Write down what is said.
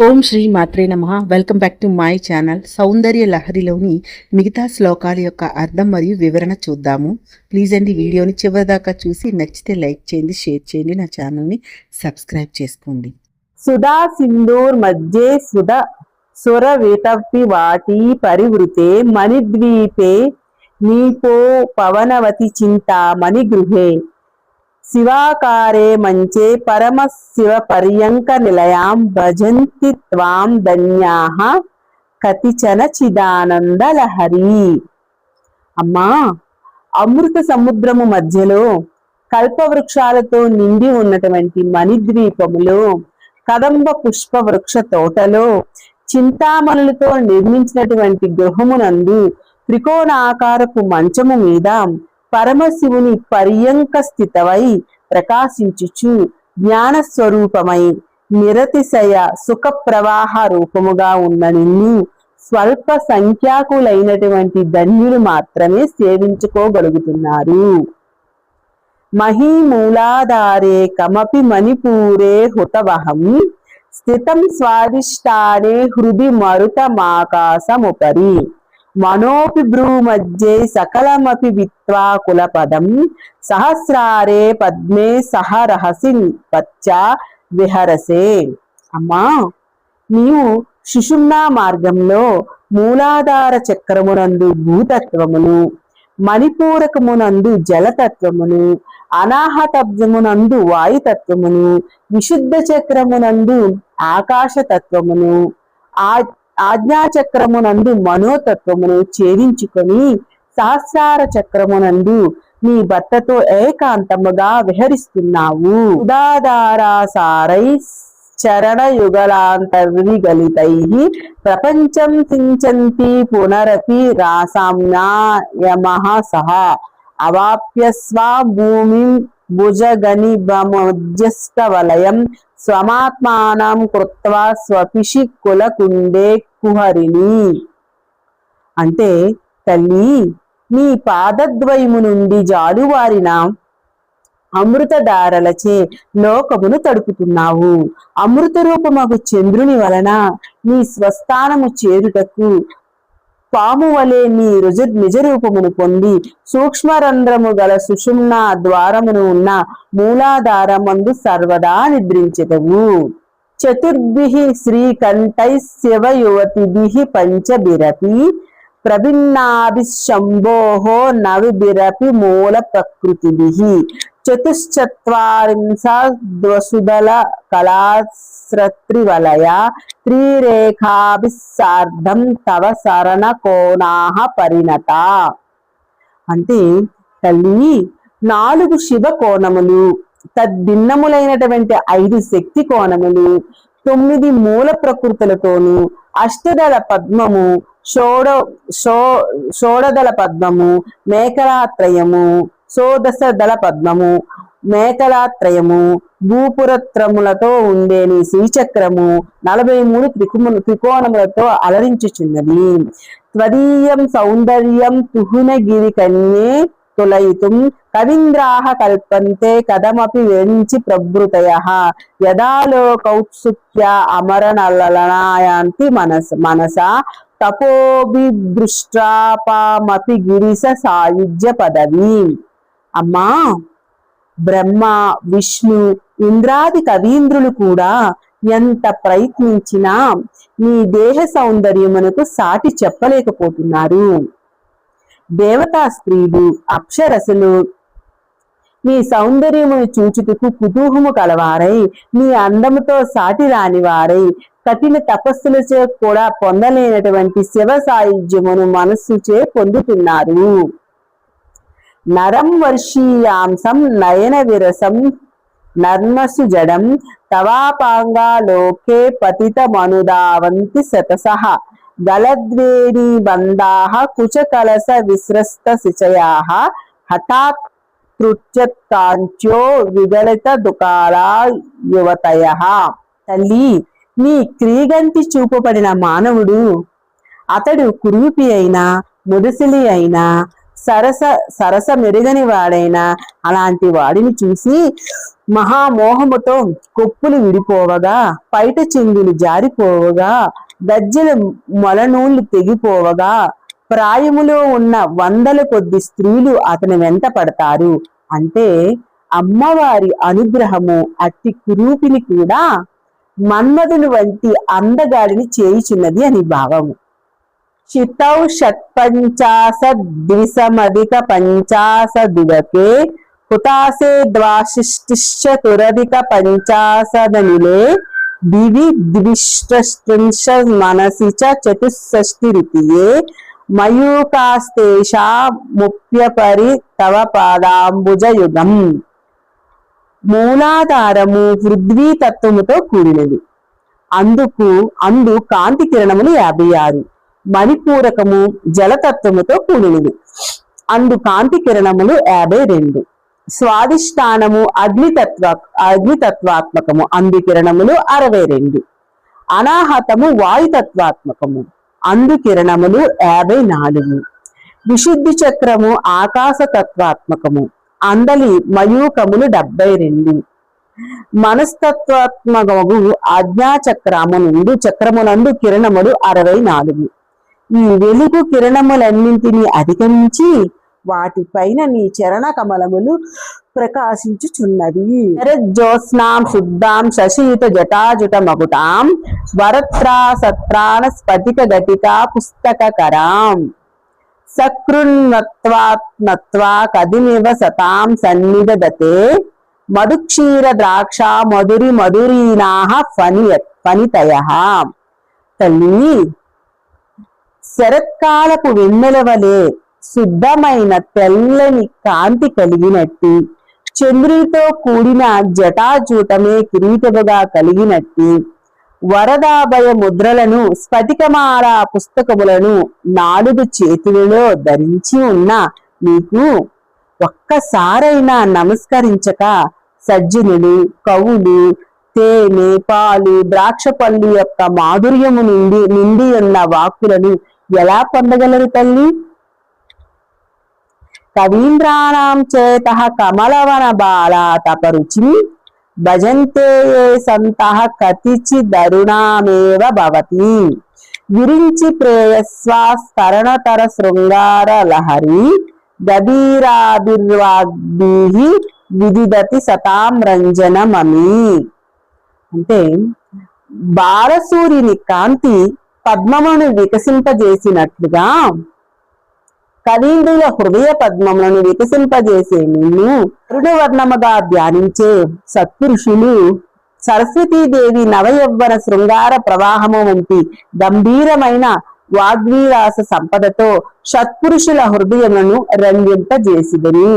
ఓం శ్రీ మాత్రే నమః. Welcome back to my channel. Soundarya లహరిలోని మిగతా శ్లోకాల యొక్క అర్థం మరియు వివరణ చూద్దాము. ప్లీజ్ అండి వీడియోని చివరిదాకా చూసి నచ్చితే లైక్ చేయండి, షేర్ చేయండి, నా ఛానల్ని సబ్స్క్రైబ్ చేసుకోండి. సుధా సింధూర్ మధ్యే సుర వేతవ్వి వాటి పరివృతే మణిద్వీపే నీపో పవనవతి చింతామణి గృహే శివాకారే మంచే పరమ శివ పర్యంక నిలయాం భజంతి త్వాం ధన్యాః కతిచన చిదానంద లహరి. అమ్మా, అమృత సముద్రము మధ్యలో కల్పవృక్షాలతో నిండి ఉన్నటువంటి మణిద్వీపములో కదంబ పుష్ప వృక్ష తోటలో చింతామణులతో నిర్మించినటువంటి గృహమునందు త్రికోణాకారపు మంచము మీద పరమశివుని పర్యంక స్థితవై ప్రకాశించుచు జ్ఞానస్వరూపమై నిరతిశయ సుఖ ప్రవాహ రూపముగా ఉన్న నిన్ను స్వల్ప సంఖ్యాకులైనటువంటి ధన్యులు మాత్రమే సేవించుకోగలుగుతున్నారు. మహీమూలాధారే కమపి మణిపూరే హుతవహం స్థితం స్వాదిష్టానే హృది మరుతమాకాశముపరి మనోపి భ్రూమధ్యే సకలమపి విత్వా కులపదం సహస్రారే పద్మే సహరహసి పచ్చా విహరసే. అమ్మా, నీవు సుషుమ్నా మార్గంలో మూలాధార చక్రమునందు భూతత్వమును, మణిపూరకమునందు జలతత్వమును, అనాహతత్వమునందు వాయుతత్వమును, విశుద్ధ చక్రమునందు ఆకాశతత్వమును, ఆజ్ఞాచక్రమునందు మనోతత్వమును ఛేదించుకొని సహస్రార చక్రమునందు నీ భర్తతో ఏకాంతముగా విహరిస్తున్నావు. ఉదాధారాసారై చరణయుగలాంతర్విగలితై ప్రపంచం సించంతి పునరపి రాసామ్నాయమః సహ అవాప్య స్వాం భూమిం భుజగనిభమధ్యస్థవలయం స్వమాత్మానం కృత్వా స్వపిషి కులకుండే కుహరిణి. అంటే తల్లి, నీ పాదద్వయము నుండి జాలువారిన అమృతధారలచే లోకమును తడుపుతున్నావు. అమృత రూపమగు చంద్రుని వలన నీ స్వస్థానము చేరుటకు పాము వలె నీ నిజ రూపమును పొంది సూక్ష్మరంధ్రము గల సుషుమ్నా ద్వారమును ఉన్న మూలాధారమందు సర్వదా నిద్రించెదవు. చతుర్భిః శ్రీకంఠై శివయువతిభిః పంచభిరపి ప్రభిన్నాభిశంభోః నవిభిరపి మూల ప్రకృతిభిః చతుశ్చత్వారింశద్వసుదల కళాశ్రత్రివలయ త్రిరేఖాభిస్సార్ధం తవ శరణ కోణాః పరిణత. అంటే తల్లి, 4 శివ కోణములు, తద్భిన్నములైనటువంటి 5 శక్తి కోణములు, 9 మూల ప్రకృతులతోనూ, అష్టదళ పద్మము, షోడదళ పద్మము, మేఖలాత్రయము, షోదశ దళ పద్మము, మేఖలాత్రయము, భూపురత్రములతో ఉండే నీ శ్రీచక్రము 43 త్రికోణములతో అలరించుచున్నది. త్వదీయం సౌందర్యం తుహునగిరి కన్యే తులయితుం కవీంద్రాః కల్పంతే కథమపి వేంచి ప్రభృతయః యదాలోకౌత్సుక్య అమరనలనాయాంతి మనసా తపోభిదృష్టాపామపి గిరిశ సాయుజ్య పదవి. అమ్మా, బ్రహ్మ, విష్ణు, ఇంద్రాది కవీంద్రులు కూడా ఎంత ప్రయత్నించినా నీ దేహ సౌందర్యమునకు సాటి చెప్పలేకపోతున్నారు. దేవతా స్త్రీలు, అప్సరసలు నీ సౌందర్యమును చూచుటకు కుతూహము కలవారై నీ అందముతో సాటి రాని వారై కఠిన తపస్సులచే కూడా పొందలేనటువంటి శివ సాయుధ్యమును మనస్సుచే పొందుతున్నారు. నరం వర్షీయాంసం నయన విరసం నర్మసు జడం తవాపాంగా లోకే పతిత మనుదావంతి శతసః గలద్వేణీ బంధాః కుచ కలస విస్రస్త శిచయాః హఠాత్ తృత్యత్కాంచ్యో విగలిత దుకాలా యువతయః. తల్లి, నీ క్రీగంటి చూపబడిన మానవుడు, అతడు కురూపి అయినా, ముదసిలి అయినా, సరస మెరుగని వాడైనా అలాంటి వాడిని చూసి మహామోహముతో కొప్పులు విడిపోవగా, పైట చెంగులు జారిపోవగా, గజ్జెల మొలనూళ్లు తెగిపోవగా, ప్రాయములో ఉన్న వందల కొద్ది స్త్రీలు అతని వెంట పడతారు. అంటే అమ్మవారి అనుగ్రహము అట్టి కురూపిని కూడా మన్మధుని వంటి అందగాడిని చేయుచున్నది అని భావము. చితౌ షట్పంచాశద్విసమధిక పంచాశదుదకే హుతాసే ద్వాశిష్టిశ్చతురధిక పంచాశదనిలే దివి ద్విష్ట్రింశ మనసి చతుషష్టిరితియే మయూకాస్తేషా ముప్యపరి తవ పాదాంబుజయుగం. మూలాధారము పృథ్వీ తత్వముతో కూడినది. అందు కాంతి కిరణములు 56. మణిపూరకము జలతత్వముతో కూడినది. అందు కాంతి కిరణములు 52. స్వాదిష్టానము అగ్నితత్వాత్మకము. అందు కిరణములు 62. అనాహతము వాయుతత్వాత్మకము. అందు కిరణములు 54. విశుద్ధి చక్రము ఆకాశ తత్వాత్మకము. అందలి మయూకములు 72. మనస్తత్వాత్మకము చక్రమునందు కిరణములు 64. ఈ వెలుగు కిరణములన్నింటినీ అధిగమించి వాటిపైన నీ చరణ కమలములు ప్రకాశించుచున్నవి. జ్యోత్స్నాం శుద్ధాం శశియుత జటాజుట మకుటాం వరత్రా సత్రాన స్ఫటిక ఘటికా పుస్తకరాం సకృన్వత్వాత్మత్వా కదిమివ సతాం సన్నిదతే మధుక్షీర ద్రాక్ష మధురీనాహ ఫణితయః. తల్లి, శరత్కాలపు వెన్నెలవలే శుద్ధమైన తెల్లని కాంతి కలిగినట్టి, చంద్రునితో కూడిన జటాజూటమే కిరీటముగా కలిగినట్టి, వరదాభయ ముద్రలను స్ఫటికమాల పుస్తకములను 4 చేతులలో ధరించి ఉన్న నీకు ఒక్కసారైనా నమస్కరించక సజ్జనులు, కవులు తేనె, పాలు, ద్రాక్ష పళ్ళు యొక్క మాధుర్యము నిండి ఉన్న వాక్కులను ఎలా పొందగలరు తల్లి? కవీంద్రాణం చేతః కమలవన బాలా తపరుచిం భజంతే ఏ సంతః కతిచిదరుణామేవ భవతి విరించి ప్రేయస్వాస్తరణతర శృంగార లహరి గభీరాభిర్వాగ్భిః విదిదతి సతాం రంజనమమి. అంటే బాలసూర్యుని కాంతి పద్మమును వికసింపజేసినట్లుగా కవీంద్రుల హృదయ పద్మములను వికసింపజేసే నిన్ను అరుణవర్ణముగా ధ్యానించే సత్పురుషులు సరస్వతీదేవి నవయవ్వన శృంగార ప్రవాహము వంటి గంభీరమైన వాగ్విలాస సంపదతో సత్పురుషుల హృదయములను రంజింపజేసిదరు.